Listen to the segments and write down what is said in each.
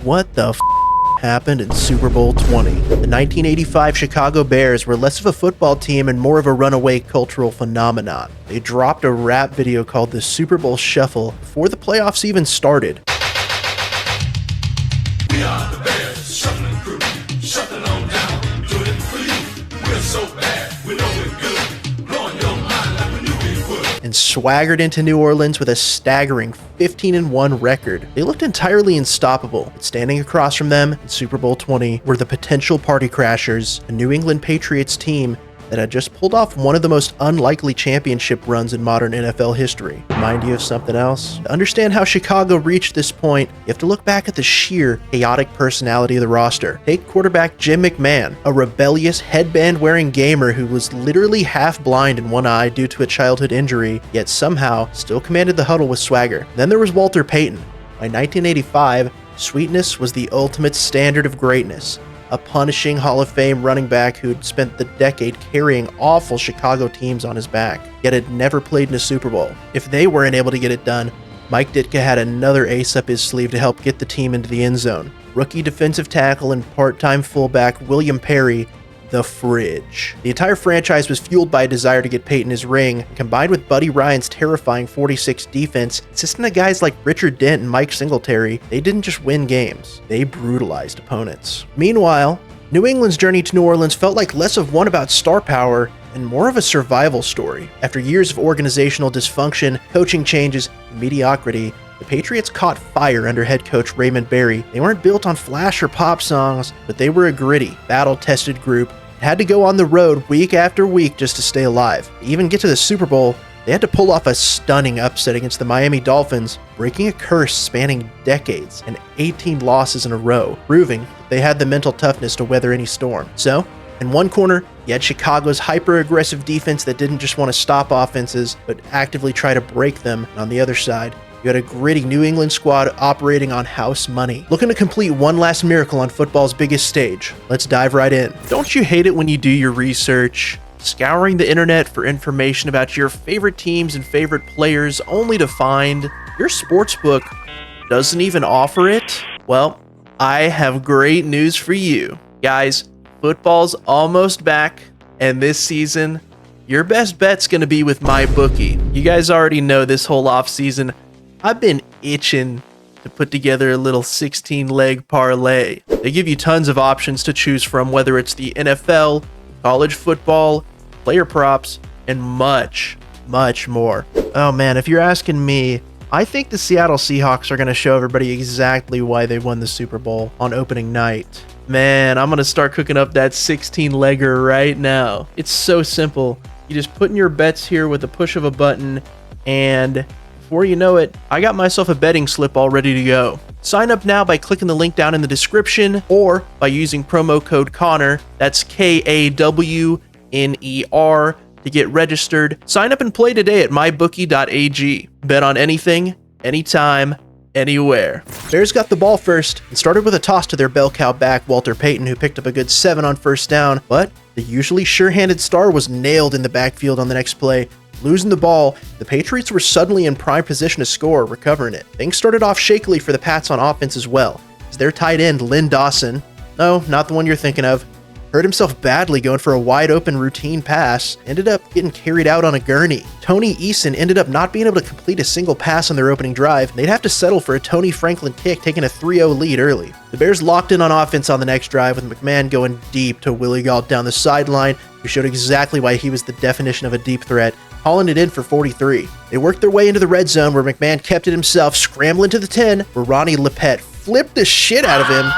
What the happened in Super Bowl 20? The 1985 Chicago Bears were less of a football team and more of a runaway cultural phenomenon. They dropped a rap video called the Super Bowl Shuffle before the playoffs even started. We are the Bears, shuffling crew, shuffling on down, doing it for you. We're so bad, we know we're good, blowing your mind like we knew we would. And swaggered into New Orleans with a staggering 15-1 record. They looked entirely unstoppable, but standing across from them in Super Bowl 20 were the potential party crashers, a New England Patriots team that had just pulled off one of the most unlikely championship runs in modern NFL history. Remind you of something else? To understand how Chicago reached this point, you have to look back at the sheer chaotic personality of the roster. Take quarterback Jim McMahon, a rebellious headband-wearing gamer who was literally half blind in one eye due to a childhood injury, yet somehow still commanded the huddle with swagger. Then there was Walter Payton. By 1985, sweetness was the ultimate standard of greatness. A punishing Hall of Fame running back who'd spent the decade carrying awful Chicago teams on his back, yet had never played in a Super Bowl. If they weren't able to get it done, Mike Ditka had another ace up his sleeve to help get the team into the end zone. Rookie defensive tackle and part-time fullback William Perry, the Fridge. The entire franchise was fueled by a desire to get Peyton his ring, and combined with Buddy Ryan's terrifying 46 defense, consisting of guys like Richard Dent and Mike Singletary, they didn't just win games, they brutalized opponents. Meanwhile, New England's journey to New Orleans felt like less of one about star power and more of a survival story. After years of organizational dysfunction, coaching changes, and mediocrity, the Patriots caught fire under head coach Raymond Berry. They weren't built on flash or pop songs, but they were a gritty, battle-tested group that had to go on the road week after week just to stay alive. To even get to the Super Bowl, they had to pull off a stunning upset against the Miami Dolphins, breaking a curse spanning decades and 18 losses in a row, proving that they had the mental toughness to weather any storm. So, in one corner, you had Chicago's hyper-aggressive defense that didn't just want to stop offenses, but actively try to break them. And on the other side, you had a gritty New England squad operating on house money, looking to complete one last miracle on football's biggest stage. Let's dive right in. Don't you hate it when you do your research, scouring the internet for information about your favorite teams and favorite players, only to find your sportsbook doesn't even offer it? Well, I have great news for you. Guys, football's almost back, and this season, your best bet's going to be with MyBookie. You guys already know this whole offseason, I've been itching to put together a little 16-leg parlay. They give you tons of options to choose from, whether it's the NFL, college football, player props, and much, much more. Oh man, if you're asking me, I think the Seattle Seahawks are going to show everybody exactly why they won the Super Bowl on opening night. Man, I'm going to start cooking up that 16-legger right now. It's so simple. You just put in your bets here with the push of a button, and before you know it, I got myself a betting slip all ready to go. Sign up now by clicking the link down in the description or by using promo code Kawner, that's Kawner, to get registered. Sign up and play today at mybookie.ag. Bet on anything, anytime, anywhere. Bears got the ball first and started with a toss to their bell cow back, Walter Payton, who picked up a good 7 on first down, but the usually sure-handed star was nailed in the backfield on the next play. Losing the ball, the Patriots were suddenly in prime position to score, recovering it. Things started off shakily for the Pats on offense as well, as their tight end, Lynn Dawson, no, not the one you're thinking of, hurt himself badly going for a wide-open routine pass, ended up getting carried out on a gurney. Tony Eason ended up not being able to complete a single pass on their opening drive. They'd have to settle for a Tony Franklin kick, taking a 3-0 lead early. The Bears locked in on offense on the next drive, with McMahon going deep to Willie Gault down the sideline, who showed exactly why he was the definition of a deep threat, hauling it in for 43. They worked their way into the red zone, where McMahon kept it himself, scrambling to the 10, where Ronnie Lepet flipped the shit out of him,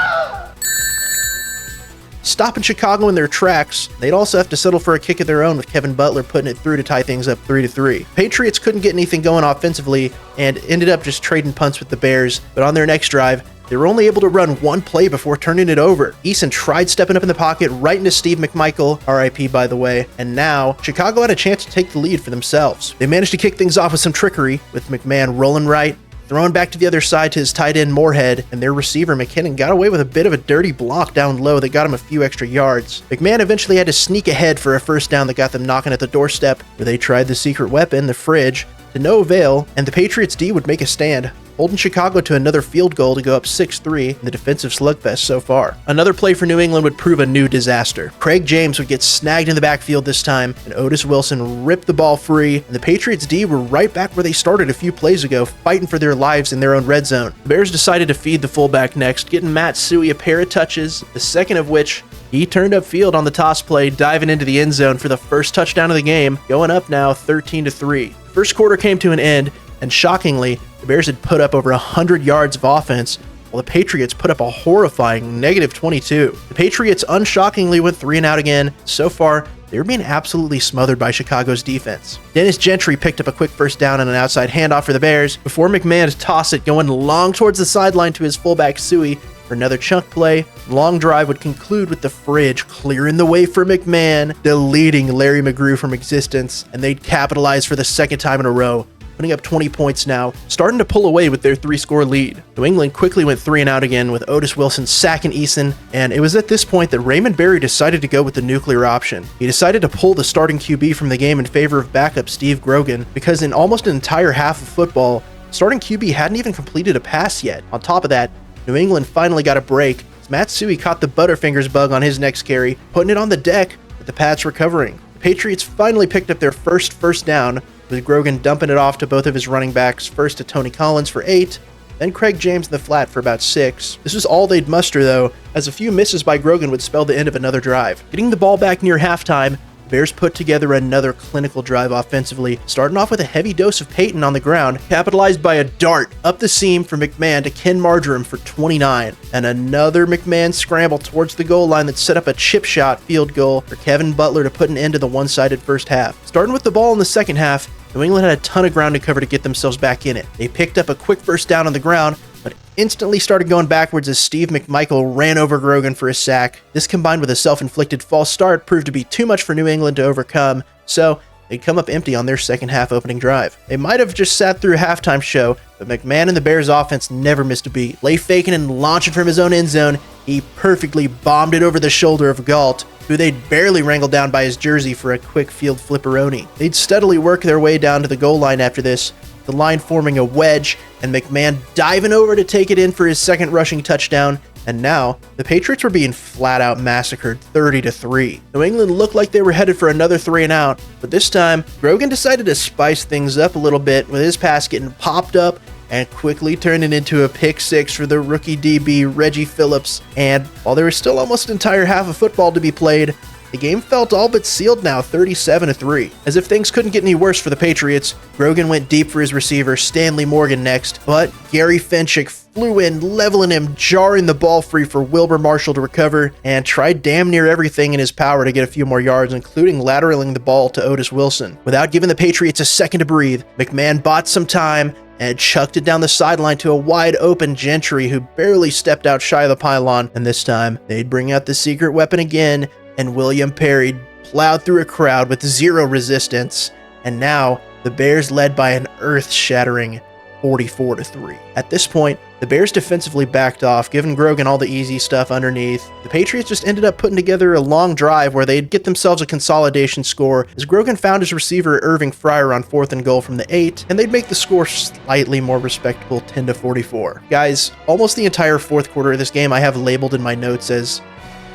stopping Chicago in their tracks. They'd also have to settle for a kick of their own, with Kevin Butler putting it through to tie things up 3-3. Patriots couldn't get anything going offensively and ended up just trading punts with the Bears, but on their next drive, they were only able to run one play before turning it over. Eason tried stepping up in the pocket right into Steve McMichael, RIP by the way, and now Chicago had a chance to take the lead for themselves. They managed to kick things off with some trickery, with McMahon rolling right, throwing back to the other side to his tight end Moorhead, and their receiver McKinnon got away with a bit of a dirty block down low that got him a few extra yards. McMahon eventually had to sneak ahead for a first down that got them knocking at the doorstep, where they tried the secret weapon, the Fridge, to no avail, and the Patriots D would make a stand, holding Chicago to another field goal to go up 6-3 in the defensive slugfest so far. Another play for New England would prove a new disaster. Craig James would get snagged in the backfield this time, and Otis Wilson ripped the ball free, and the Patriots D were right back where they started a few plays ago, fighting for their lives in their own red zone. The Bears decided to feed the fullback next, getting Matt Suhey a pair of touches, the second of which he turned upfield on the toss play, diving into the end zone for the first touchdown of the game, going up now 13-3. The first quarter came to an end, and shockingly, the Bears had put up over 100 yards of offense, while the Patriots put up a horrifying -22. The Patriots unshockingly went 3-and-out again. So far, they were being absolutely smothered by Chicago's defense. Dennis Gentry picked up a quick first down on an outside handoff for the Bears before McMahon tossed it going long towards the sideline to his fullback Suhey for another chunk play. The long drive would conclude with the Fridge clearing the way for McMahon, deleting Larry McGrew from existence, and they'd capitalize for the second time in a row, putting up 20 points now, starting to pull away with their 3-score lead. New England quickly went 3-and-out again with Otis Wilson sacking Eason, and it was at this point that Raymond Berry decided to go with the nuclear option. He decided to pull the starting QB from the game in favor of backup Steve Grogan, because in almost an entire half of football, starting QB hadn't even completed a pass yet. On top of that, New England finally got a break as Matt Suhey caught the Butterfingers bug on his next carry, putting it on the deck with the Pats recovering. The Patriots finally picked up their first down, with Grogan dumping it off to both of his running backs, first to Tony Collins for 8, then Craig James in the flat for about 6. This was all they'd muster though, as a few misses by Grogan would spell the end of another drive. Getting the ball back near halftime, the Bears put together another clinical drive offensively, starting off with a heavy dose of Peyton on the ground, capitalized by a dart up the seam for McMahon to Ken Marjoram for 29, and another McMahon scramble towards the goal line that set up a chip shot field goal for Kevin Butler to put an end to the one-sided first half. Starting with the ball in the second half, New England had a ton of ground to cover to get themselves back in it. They picked up a quick first down on the ground, but instantly started going backwards as Steve McMichael ran over Grogan for a sack. This combined with a self-inflicted false start proved to be too much for New England to overcome, so they'd come up empty on their second half opening drive. They might have just sat through a halftime show, but McMahon and the Bears offense never missed a beat. Lay faking and launching from his own end zone, he perfectly bombed it over the shoulder of Galt, who they'd barely wrangled down by his jersey for a quick field flipperoni. They'd steadily work their way down to the goal line after this, the line forming a wedge, and McMahon diving over to take it in for his second rushing touchdown, and now, the Patriots were being flat out massacred 30-3. New England looked like they were headed for another 3-and-out, but this time, Grogan decided to spice things up a little bit with his pass getting popped up and quickly turning into a pick six for the rookie DB Reggie Phillips. And while there was still almost an entire half of football to be played, the game felt all but sealed now, 37-3. As if things couldn't get any worse for the Patriots, Grogan went deep for his receiver, Stanley Morgan next, but Gary Fenchick flew in, leveling him, jarring the ball free for Wilbur Marshall to recover, and tried damn near everything in his power to get a few more yards, including lateraling the ball to Otis Wilson. Without giving the Patriots a second to breathe, McMahon bought some time and chucked it down the sideline to a wide-open Gentry who barely stepped out shy of the pylon, and this time, they'd bring out the secret weapon again, and William Perry plowed through a crowd with zero resistance, and now the Bears led by an earth-shattering 44-3. At this point, the Bears defensively backed off, giving Grogan all the easy stuff underneath. The Patriots just ended up putting together a long drive where they'd get themselves a consolidation score as Grogan found his receiver Irving Fryer on 4th and goal from the 8, and they'd make the score slightly more respectable 10-44. Guys, almost the entire fourth quarter of this game I have labeled in my notes as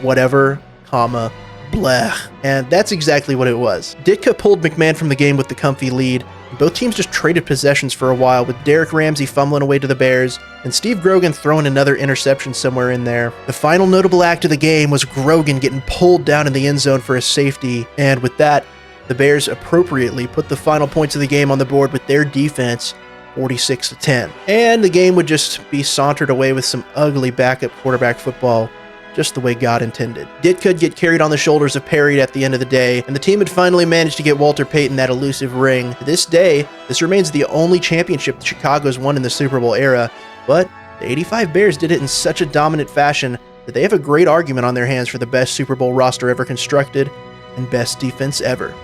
whatever, comma, bleh. And that's exactly what it was. Ditka pulled McMahon from the game with the comfy lead. Both teams just traded possessions for a while, with Derek Ramsey fumbling away to the Bears, and Steve Grogan throwing another interception somewhere in there. The final notable act of the game was Grogan getting pulled down in the end zone for a safety, and with that, the Bears appropriately put the final points of the game on the board with their defense, 46-10. And the game would just be sauntered away with some ugly backup quarterback football, just the way God intended. Ditko'd get carried on the shoulders of Perry at the end of the day, and the team had finally managed to get Walter Payton that elusive ring. To this day, this remains the only championship Chicago's won in the Super Bowl era, but the 85 Bears did it in such a dominant fashion that they have a great argument on their hands for the best Super Bowl roster ever constructed and best defense ever.